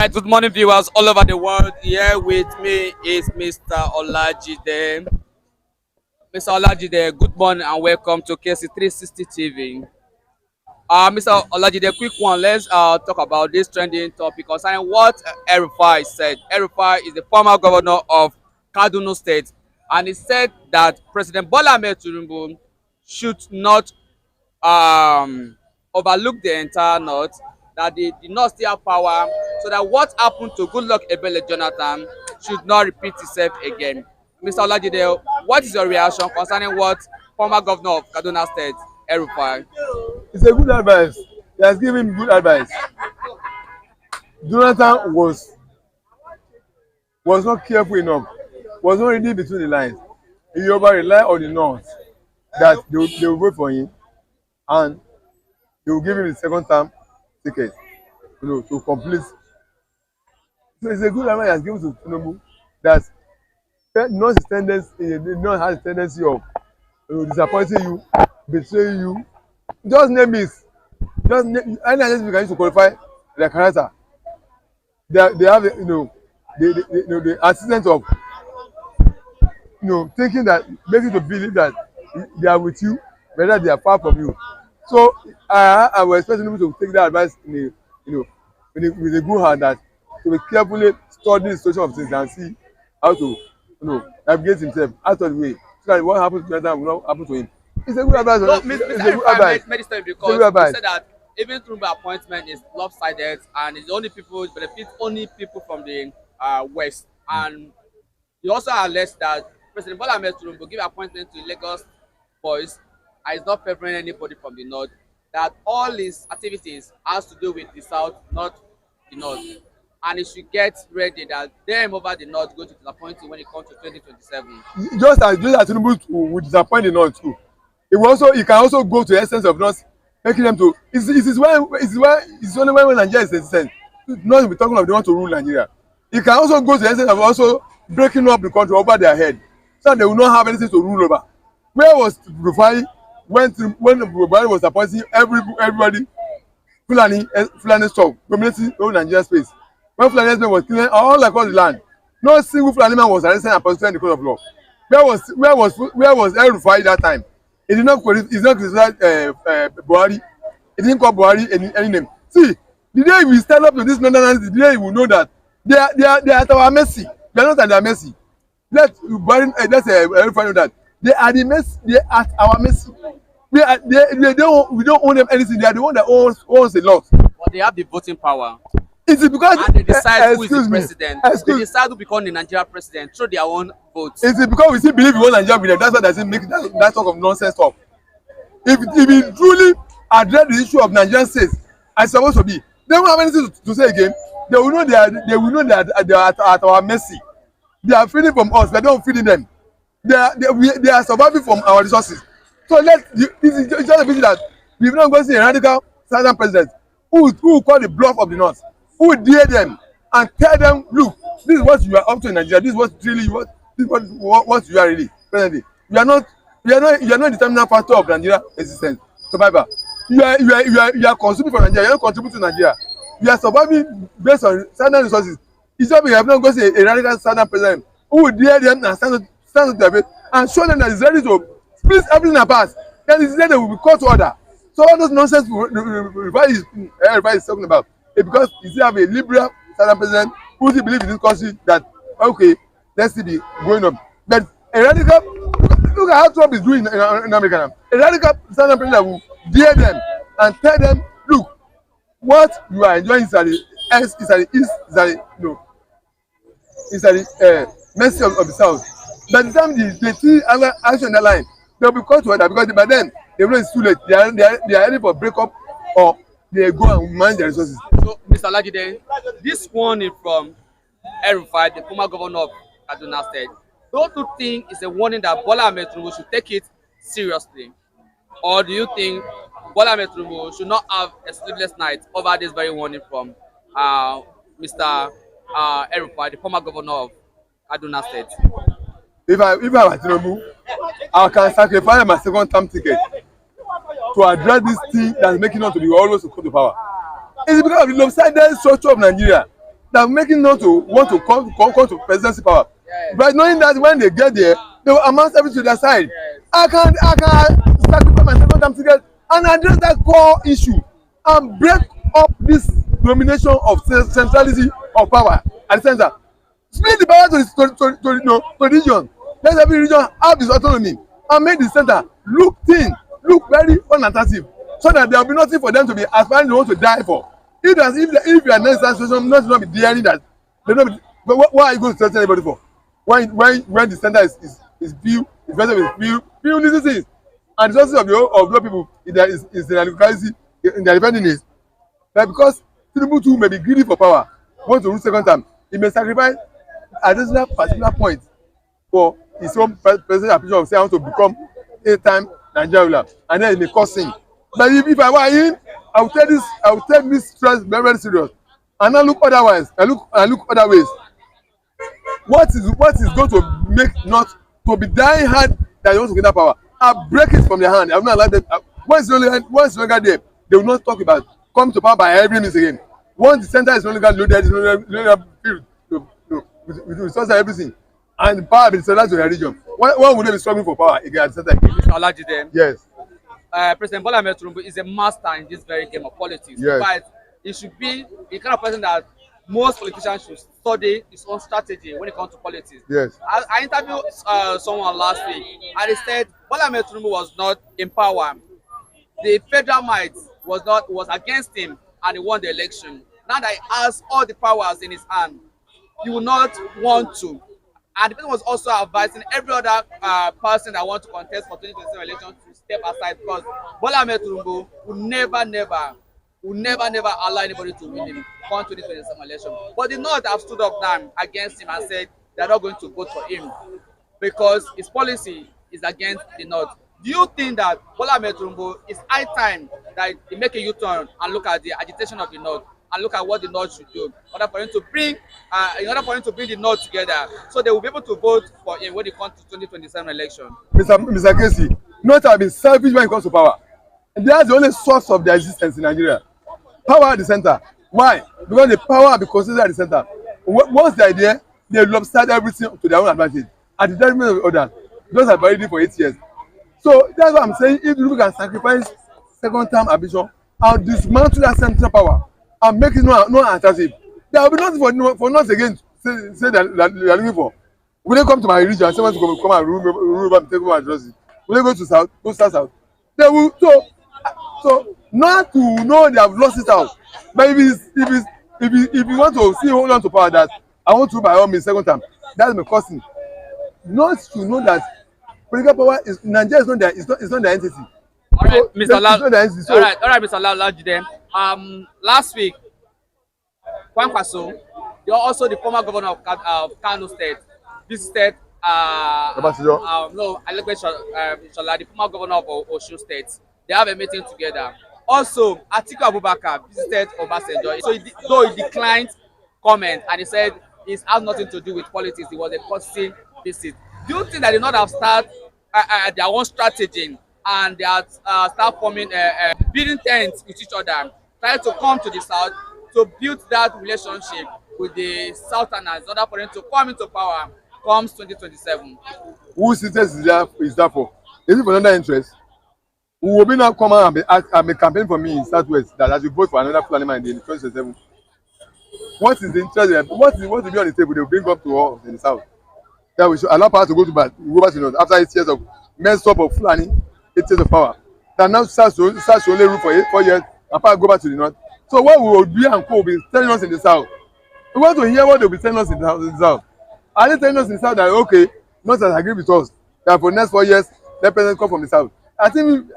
Right, good morning, viewers all over the world. Here with me is Mr. Olajide. Mr. Olajide, good morning and welcome to KC 360 TV. Mr. Olajide, quick one. Let's talk about this trending topic concerning what El-Rufai said. El-Rufai is the former governor of Kaduna State, and he said that President Bola Ahmed Tinubu should not overlook the entire north, that they did not still have power, so that what happened to Goodluck Ebele Jonathan should not repeat itself again. Mr. Olajide, what is your reaction concerning what former governor of Kaduna State, El-Rufai? It's a good advice. He has given good advice. Jonathan was not careful enough, was not reading between the lines. He over relied on the north that they will vote for him and they will give him the second term ticket, to complete. So it's a good advice he has given to Tinubu that north has a tendency of disappointing you, betraying you. Just name it. Any identity can use to qualify their character. They have the assistance of thinking that, makes you to believe that they are with you, whether they are far from you. So I was expecting them to take that advice with a good hand, that to be carefully study the situation of things and see how to navigate himself out of the way, so that what happens to Jonathan will not happen to him. It's a good advice. No, Mr. El-Rufai made this statement because he said that even through the appointment is lopsided and it's only people, it benefits only people from the west. And he also alleged that President Bola Ahmed Tinubu give appointment to Lagos boys and is not favoring anybody from the north, that all his activities has to do with the south, not the north. And he should get ready that them over the north going to disappoint him when it comes to 2027. Just as Tinubu will disappoint the north too. He can also go to the essence of not making them to. It's only when Nigeria is essence. Not be talking of they want to rule Nigeria. He can also go to the essence of also breaking up the country over their head, so they will not have anything to rule over. Where was Rufai when Buhari was appointing everybody Fulani stock dominating whole Nigeria space? When Fulani men was killing all across the land, no single Fulani man was arrested and prosecuted in the court of law. Where was El-Rufai that time? He did not criticize Buhari. He didn't call Buhari any name. See, the day we stand up to this nonsense, the day we will know that they are at our mercy. They are not at their mercy. Let El-Rufai know that they are the mercy. They are at our mercy. We don't own them anything. They are the one that owns a lot. But they have the voting power. Is it because and they decide who is the president? They decide who become the Nigerian president through their own votes. Is it because we still believe in one Nigeria with them? That's why they still make that talk of nonsense talk. If we truly address the issue of Nigerian states as it's supposed to be, they won't have anything to say again. They will know they are at our mercy. They are feeding from us. We are not feeding them. They are surviving from our resources. So this is just a pity that we've not going to see a radical southern president who will call the bluff of the north, who will dare them and tell them, look, this is what you are up to in Nigeria. This is what you are really presently. You are not the determinant factor of Nigeria existence, survival. You are consuming from Nigeria. You are not contributing to Nigeria. You are surviving based on southern resources. It's just we have not got a radical southern president who will dare them and stand to their feet and show them that it's ready to split everything apart. Then it's then they will be called to order. So all those nonsense everybody is talking about, it's because you still have a liberal southern president who still believes in this country that okay, let's still be going up. But a radical, look at how Trump is doing in America now. A radical southern president will dare them and tell them, look, what you are enjoying is at the east, is at the mercy of the south. By the time they see other action in the line, they'll be called to order because by then they know it's too late. They are ready for breakup or they go and manage their resources. So, Mr. Olajide, this warning from El-Rufai, the former governor of Kaduna State, don't you think it's a warning that Bola Ahmed Tinubu should take it seriously? Or do you think Bola Ahmed Tinubu should not have a sleepless night over this very warning from Mr. El-Rufai, the former governor of Kaduna State? If I were Tinubu, I can sacrifice my second term ticket to address this thing that is making us to be always to come to power. It's because of the lopsided structure of Nigeria. that making not to want to come to presidency power. Yes. But knowing that when they get there, they will amass everything to their side. Yes. I can sacrifice my second time ticket and address that core issue and break up this domination of centrality of power at the center. Split the power to region. Let every region have its autonomy and make the center look thin, look very unattractive, so that there will be nothing for them to be aspiring to want to die for. If you are not in that situation, not be daring that. But why are you going to threaten anybody for? When the center is few, the person is few little things, and the sources of the people is the locality in their defending. But because Tinubu too may be greedy for power, want to rule second time, he may sacrifice at this particular point for his own presidential ambition of saying I want to become 8-time Nigerian ruler, and then he may cause him. But if I were him, I will take this stress very, very serious, and not look otherwise, and look other ways. What is going to make not to be dying hard that they want to get that power? I break it from their hand. I will not allow them. Once no longer there, they will not talk about come to power by every means again. Once the center is no longer loaded, it's no longer filled with resources and everything, and the power be centralized to their region. Why would they be struggling for power again at the center? Mr. Olajide. Yes. President Bola Ahmed Tinubu is a master in this very game of politics. Yes. But he should be the kind of person that most politicians should study his own strategy when it comes to politics. Yes. I interviewed someone last week, and he said Bola Ahmed Tinubu was not in power. The federal might was against him, and he won the election. Now that he has all the powers in his hand, he will not want to. And the person was also advising every other person that wants to contest for 2027 election to step aside, because Bola Ahmed Tinubu will never allow anybody to win him for 2027 election. But the North have stood up now against him and said they are not going to vote for him because his policy is against the North. Do you think that Bola Ahmed Tinubu is high time that they make a U-turn and look at the agitation of the North and look at what the North should do in order for him to bring the North together, so they will be able to vote for him when it comes to 2027 election? Mr. Casey, North have been selfish when it comes to power. And that's the only source of their existence in Nigeria. Power at the center. Why? Because the power be considered at the center. Once they are there, they lopsided everything to their own advantage at the detriment of the others. Those have been for 8 years. So that's what I'm saying. If you can sacrifice second-term ambition and dismantle that central power and make it no attractive, there will be nothing for us again to say that they are looking for. Will they come to my region and say want to come and rule over, take over and address it? Will they go to south? Go south? They will. So not to know they have lost it out. But if you want to see hold on to power that I want to by all means second time, that's my cousin. Not to know that political power is Nigeria is not their entity. All right, so, Mr. Lal. All right, Mr. Olajide. Last week, Kwankwaso, you're also the former governor of Kano State, visited Alegbe Shola, the former governor of Osun State. They have a meeting together. Also, Atiku Abubakar visited Obasanjo. So though he declined comment and he said it has nothing to do with politics, it was a courtesy visit. Do you think that they not have started their own strategy and they have start forming building tents with each other, trying to come to the south to build that relationship with the Southerners in order for them to come into power comes 2027? Whose interest is that for? Is it for another interest? Who will be now come out and be campaign for me in Southwest that I should vote for another Fulani man in 2027? What is the interest? What will be on the table? They will bring up to us in the south. That we should allow power to go back to the north after 8 years of messed up of Fulani, 8 years of power. That now starts to only rule for 4 years and power go back to the north. So what we will do and co will be telling us in the south. We want to hear what they will be telling us in the south. Are they telling us in the south that okay, North has agreed with us that for the next 4 years, let president come from the south? I think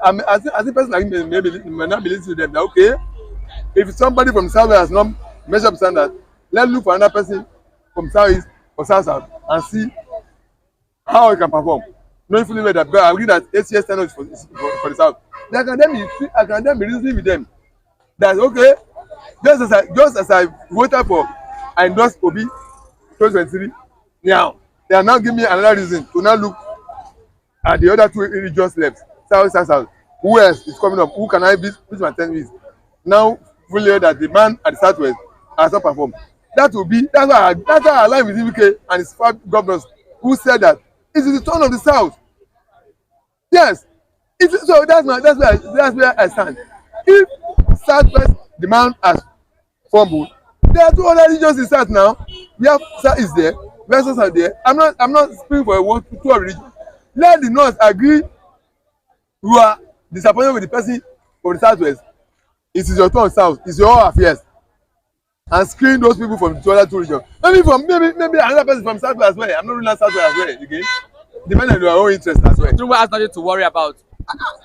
person like me may not be listening to them. That okay, if somebody from the south has not measured up standard, let's look for another person from southeast or south and see how he can perform. Knowing fully well that because I agree that 8 years tenure is for the south. I can then be reasoning with them that okay, just as I voted for I endorsed Obi 2023, now they are now giving me another reason to now look at the other two regions left, south. Who else is coming up? Who can I beat my 10 weeks? Now fully that the man at the southwest has not performed. That will be that's why I align with Wike and his five governors who said that it is the turn of the south. Yes, so that's where I stand. If southwest demand has fumbled, there are two other regions in south now. We have south is there, west are there. I'm not speaking for a one two of region. Let the north agree you are disappointed with the person from the southwest. It is your turn south. It's your own affairs. And screen those people from the other two regions. Maybe another person from southwest as well. I'm not ruling out southwest as well again. Depending on your own interest as well. Tinubu has nothing to worry about.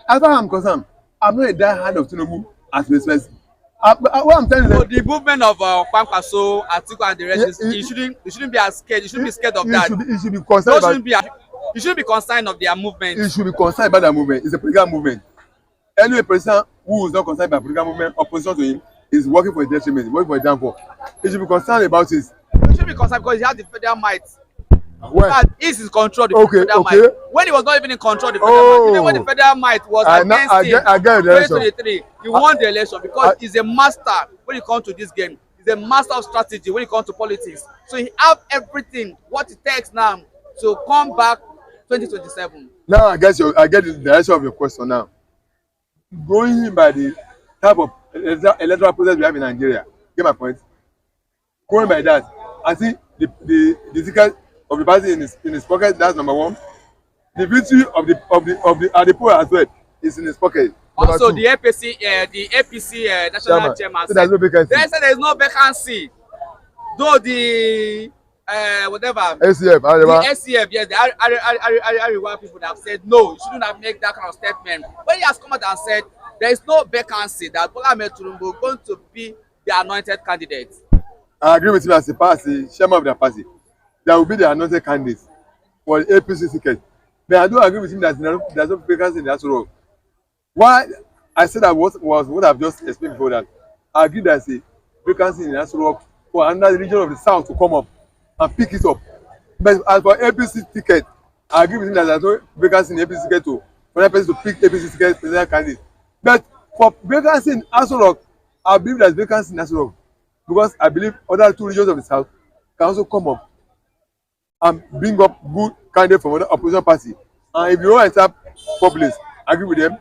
As far as I'm concerned, I'm not a die-hard of Tinubu as a person. What I'm telling you, So the movement of Kwankwaso, Atiku, and the rest, you shouldn't be as scared. You shouldn't be scared of that. He should be concerned about. You shouldn't be concerned of their movement. He should be concerned about that movement. It's a political movement. Any person who is not concerned by political movement, opposition to him, is working for his detriment, working for his downfall. He should be concerned about it. You should be concerned because he has the federal might. Well, He's in control of the federal might. When he was not even in control of the federal might, even when the federal might was against him in 2023, he won the election because he's a master when it comes to this game. He's a master of strategy when it comes to politics. So he have everything, what it takes now to come back 2027. Now I get the direction of your question now. Going by the type of electoral process we have in Nigeria, get my point? Going by that, I think the ticket of the party in his pocket, that's number one. The victory of the at the poll as well is in his pocket. Also, the APC national chairman said there is no vacancy. Though the whatever SCF, the SCF, yes, the Ariwa people that have said no, you shouldn't have made that kind of statement. When he has come out and said there is no vacancy, that Bola Ahmed Tinubu is going to be the anointed candidate. I agree with him as a party, chairman of the party. That will be the anointed candidate for the APC ticket. But I do agree with him that there's no vacancy in that role. Why I said that was what I've just explained before that. I agree that there's a vacancy in that role for another region of the south to come up and pick it up. But as for APC ticket, I agree with him that there's no vacancy in APC ticket for that person to pick APC ticket presidential candidate. But for vacancy in Aso Rock, I believe there's vacancy in Aso Rock because I believe other two regions of the south can also come up and bring up good candidates from other opposition party. And if you want to populace, agree with them,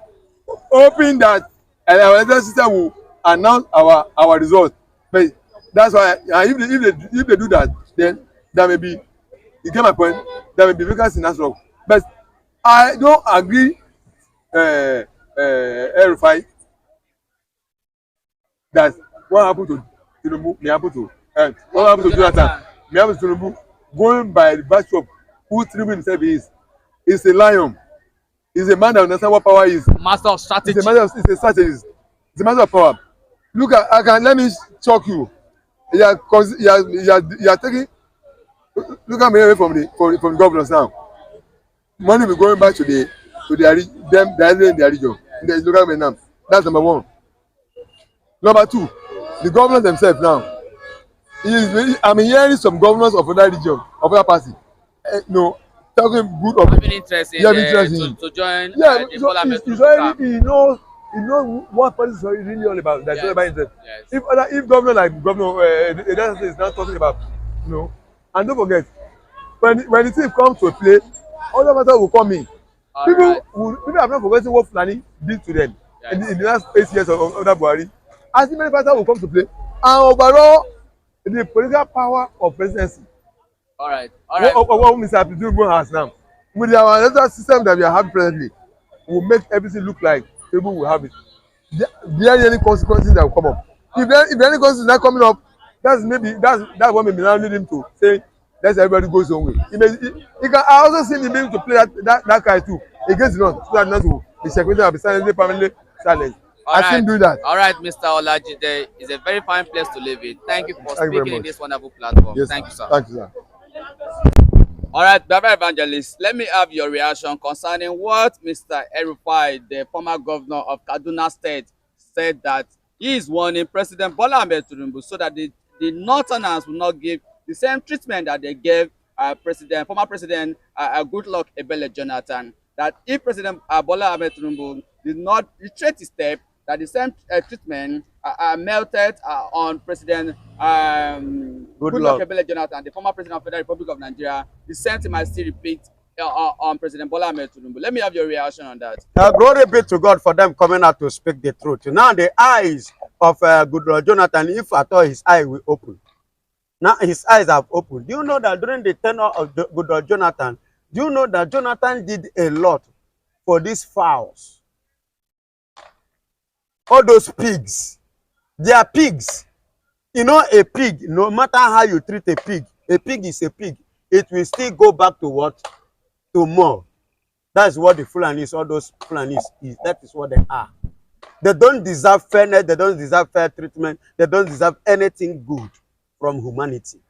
hoping that our election system will announce our results. But that's why if they do that, then that may be, you get my point, there may be vacancy in Aso Rock. But I don't agree El-Rufai that what happened to Tinubu may happen to what happened to Jonathan may happen to Tinubu. Going by the virtue of who Tinubu himself is. He's a lion. He's a man that understands what power is. Master of strategy. He's a strategist. He's a master of power. Look at, let me shock you. You are taking, look at me away from the governors now. Money will be going back to them directly in their region. In the local government now. That's number one. Number two, the governors themselves now. I'm hearing some governors of other region, of other party. No, talking good of having interest in to join the Bola Ahmed Tinubu. He knows what politics is really all about. That's all about interest. Yes. If governor like governor is not talking about, and don't forget, when the team comes to a play, other matters will come in. People have not forgotten what Fulani did to them in the last 8 years of that Buhari. As many matters will come to play, and overall, the political power of presidency. All right. What Mr. Tinubu has now, with our electoral system that we are having presently, will make everything look like Tinubu will have it. There any consequences that will come up. If there any consequences not coming up, that's what may now lead him to say, let everybody goes his own way. He can also see him able to play that card too against the North, so that not to be secretary and be silently permanently silent. I think do that. All right, Mr. Olajide, it's a very fine place to live in. Thank you for speaking in this wonderful platform. Yes, thank you, sir. Thank you, sir. All right, Baba Evangelist, let me have your reaction concerning what Mr. El-Rufai, the former governor of Kaduna State, said that he is warning President Bola Ahmed Tinubu so that the Northerners will not give the same treatment that they gave former President Goodluck Ebele Jonathan. That if President Bola Ahmed Tinubu did not retrace his step, that the same treatment melted on President Goodluck Good. Ebele Jonathan, the former president of the Federal Republic of Nigeria. The same thing might still repeat on President Bola Ahmed Tinubu. Let me have your reaction on that. Glory be to God for them coming out to speak the truth. Now the eyes of Goodluck Jonathan, if at all his eye will open. Now his eyes have opened. Do you know that during the tenure of Goodluck Jonathan, do you know that Jonathan did a lot for these fowls? All those pigs. They are pigs. You know, a pig, no matter how you treat a pig is a pig. It will still go back to what? To more. That's what the Fulanis, all those Fulanis is. That is what they are. They don't deserve fairness. They don't deserve fair treatment. They don't deserve anything good from humanity.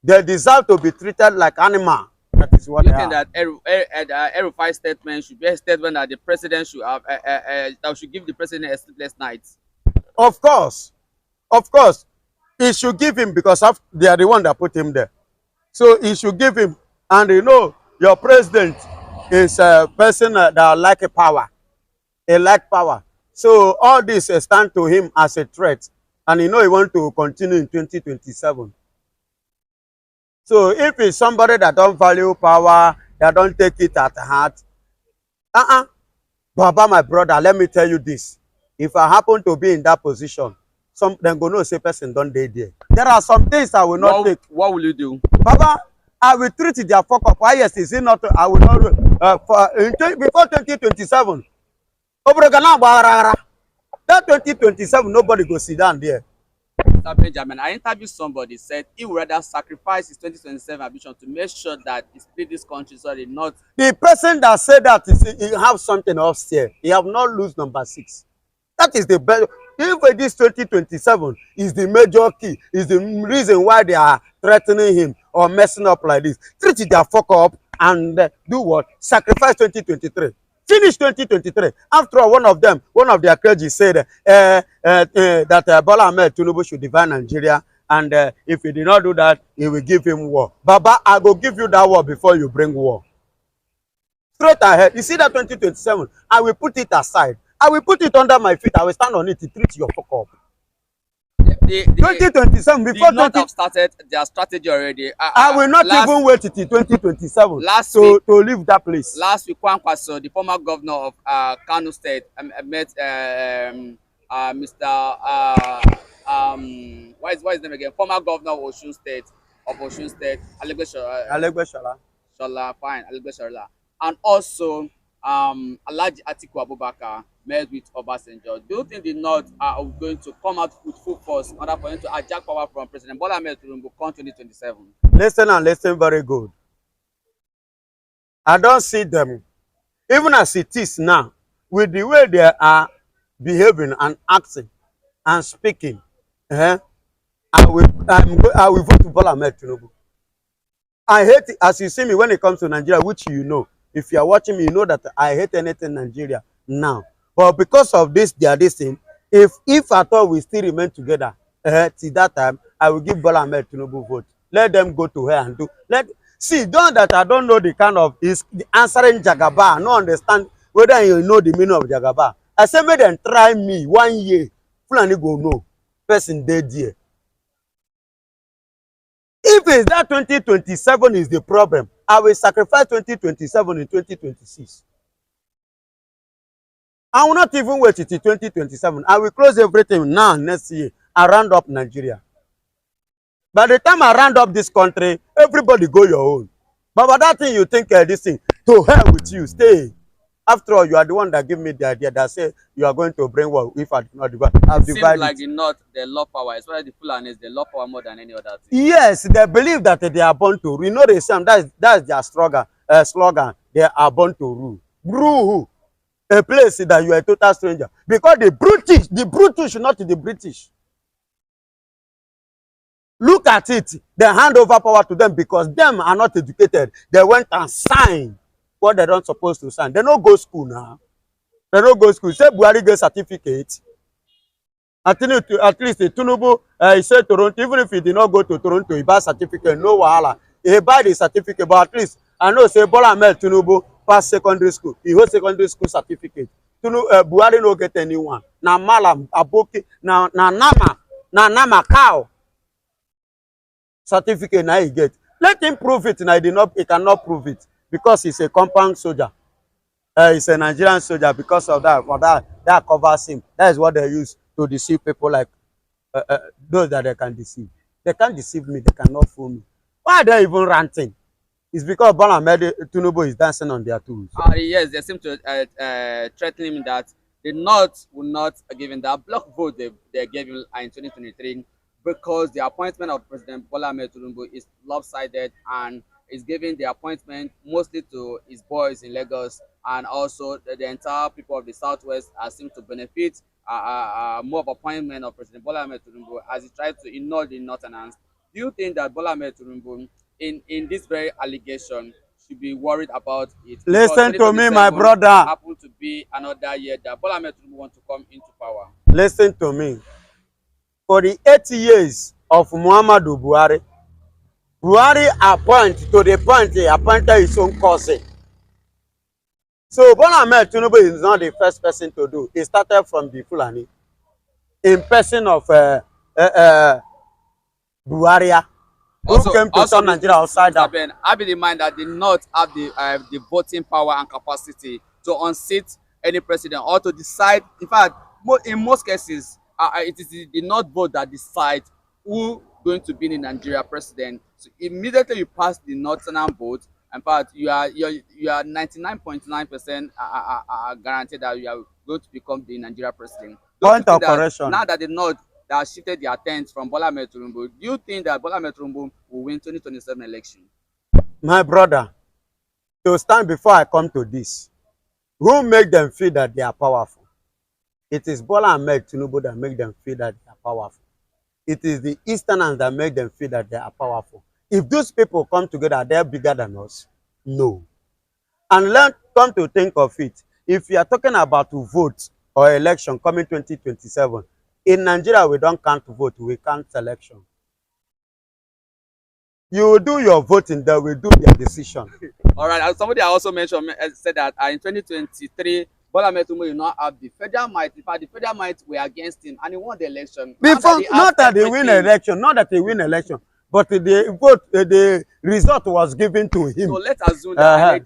They deserve to be treated like animal. That is what you they think are. that El-Rufai's statement should be a statement that the president should have, that should give the president a sleepless night? Of course, he should give him, because they are the one that put him there. So he should give him, and you know, your president is a person that like a power. He like power. So all this stand to him as a threat, and you know he want to continue in 2027. So if it's somebody that don't value power, that don't take it at heart, Baba, my brother, let me tell you this. If I happen to be in that position, then go no say person don't dey there. There are some things I will not take. What will you do? Baba, I will treat their fuck up. Why yes, is it not? I will not before 2027. That 2027, nobody go sit down there. Mr. Benjamin, I interviewed somebody said he would rather sacrifice his 2027 ambition to make sure that he split this country so they not. The person that said that he have something upstairs. He have not lose number 6. That is the best. If this 2027 is the major key, is the reason why they are threatening him or messing up like this. Treat their fuck up and do what? Sacrifice 2023. Finish 2023. After all, one of their clergy said that Bola Ahmed Tinubu should divide Nigeria, and if he did not do that, he will give him war. Baba, I go give you that war before you bring war. Straight ahead. You see that 2027, I will put it aside. I will put it under my feet. I will stand on it to treat your fuck up. 2027 before not have started their strategy already. I will not even wait till 2027 to leave that place. Last week, Kwankwaso, the former governor of Kano State, met Mr. What is his name again? Former governor of Osun State, Alegbeshola. Shola, fine, Alegbeshola, and also Alhaji Atiku Abubakar met with Obasanjo. Do you think the North are going to come out with full force in order for him to hijack power from President Bola Ahmed Tinubu come 2027? Listen and listen very good. I don't see them, even as it is now, with the way they are behaving and acting and speaking. I will vote to Bola Ahmed Tinubu. I hate it, as you see me when it comes to Nigeria, which you know. If you are watching me, you know that I hate anything Nigeria now. But because of this, they are this thing. If at all we still remain together, till that time, I will give Bola Ahmed Tinubu vote. Let them go to her and do. See, don't that I don't know the kind of is answering Jagaba. I don't understand whether you know the meaning of Jagaba. I say make them try me 1 year. Fulani go no. Person dead there. If it's that 2027 is the problem, I will sacrifice 2027 in 2026. I will not even wait till 2027. I will close everything now next year and round up Nigeria. By the time I round up this country, everybody go your own. But by that thing you think this thing, to hell with you, stay. After all, you are the one that give me the idea that say you are going to bring war if I do not divide. It seems like the North, they love power, especially the Fulanis, they love power more than any other thing. Yes, they believe that they are born to rule. You know the same, that's their slogan. They are born to rule. Rule a place that you are a total stranger. Because the British, not the British. Look at it. They hand over power to them because them are not educated. They went and signed what they don't supposed to sign. They don't go school now. They don't go school. Say Buhari get certificate. At least Tinubu, he said Toronto, even if he did not go to Toronto, he buy certificate, no wahala. He buy the certificate, but at least I know say Bola Ahmed Tinubu pass secondary school. He hold secondary school certificate. Buhari no get anyone. Na Malam, Aboki, na Nama cow certificate na he get. Let him prove it. Now he cannot prove it because he's a compound soldier. He's a Nigerian soldier. Because of that, that covers him. That is what they use to deceive people like those that they can deceive. They can't deceive me. They cannot fool me. Why are they even ranting? It's because Bola Ahmed Tinubu is dancing on their toes. Yes, they seem to threaten him that the North will not give him that block vote they gave him in 2023 because the appointment of President Bola Ahmed Tinubu is lopsided and is giving the appointment mostly to his boys in Lagos, and also the entire people of the Southwest seem to benefit more of appointment of President Bola Ahmed Tinubu as he tried to ignore the Northerners. Do you think that Bola Ahmed Tinubu in this very allegation should be worried about it? Listen to me, my brother. Happen to be another year that Bola Ahmed Tinubu want to come into power. Listen to me. For the 80 years of Muhammadu Buhari, Buhari to the point he appointed his own cousin. So Bola Ahmed Tinubu is not the first person to do. He started from the Fulani in person of Buhari, who came to turn Nigeria outside down. Have in mind that the North have the voting power and capacity to unseat any president or to decide. In fact, in most cases, it is the North vote that decides who going to be the Nigeria president. So immediately you pass the Northern vote, in fact, you are 99.9% guaranteed that you are going to become the Nigeria president. Point of correction. Now that the North that shifted their attention from Bola Ahmed Tinubu, do you think that Bola Ahmed Tinubu will win 2027 election? My brother, to stand before I come to this, who make them feel that they are powerful? It is Bola Ahmed Tinubu that make them feel that they are powerful. It is the Easterners that make them feel that they are powerful. If those people come together, they are bigger than us? No. And come to think of it, if you are talking about vote or election coming 2027, in Nigeria, we don't count vote, we count election. You do your voting, they will do their decision. All right. Somebody also said that in 2023, Bola Ahmed Tinubu will not have the federal might. In fact, the federal might were against him, and he won the election. Not that they win election, but the result was given to him. So let's assume that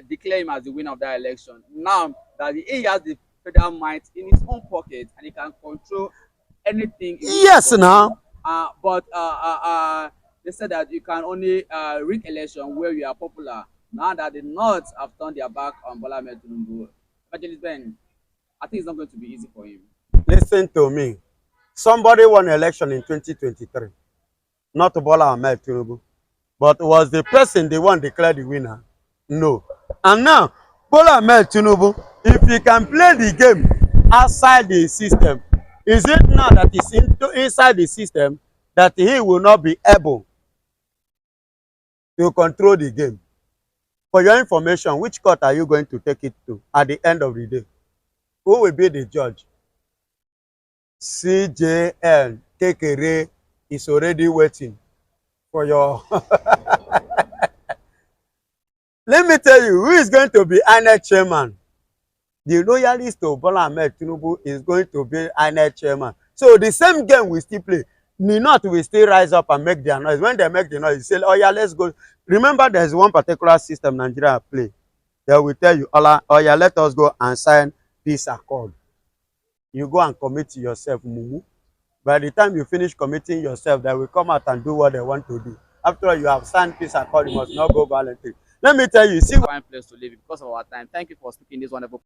declare him as the winner of that election. Now that he has the federal might in his own pocket and he can control anything. Yes, now. But they said that you can only win election where you are popular. Now that the North have turned their back on Bola Ahmed Tinubu, Ben, I think it's not going to be easy for him. Listen to me. Somebody won election in 2023. Not Bola Ahmed Tinubu. But was the person the one declared the winner? No. And now, Bola Ahmed Tinubu, if he can play the game outside the system, is it now that he's inside the system that he will not be able to control the game? For your information, which court are you going to take it to at the end of the day? Who will be the judge? CJN Kekere is already waiting for your... Let me tell you, who is going to be INEC chairman? The loyalist of Bola Ahmed Tinubu is going to be INEC chairman. So the same game we still play. The North will still rise up and make their noise. When they make the noise, you say, oh yeah, let's go. Remember, there's one particular system Nigeria play. They will tell you, oh yeah, let us go and sign peace accord. You go and commit yourself, mumu. By the time you finish committing yourself, they will come out and do what they want to do. After all, you have signed peace accord, you must not go violently. Let me tell you, see, fine place to live because of our time. Thank you for speaking this wonderful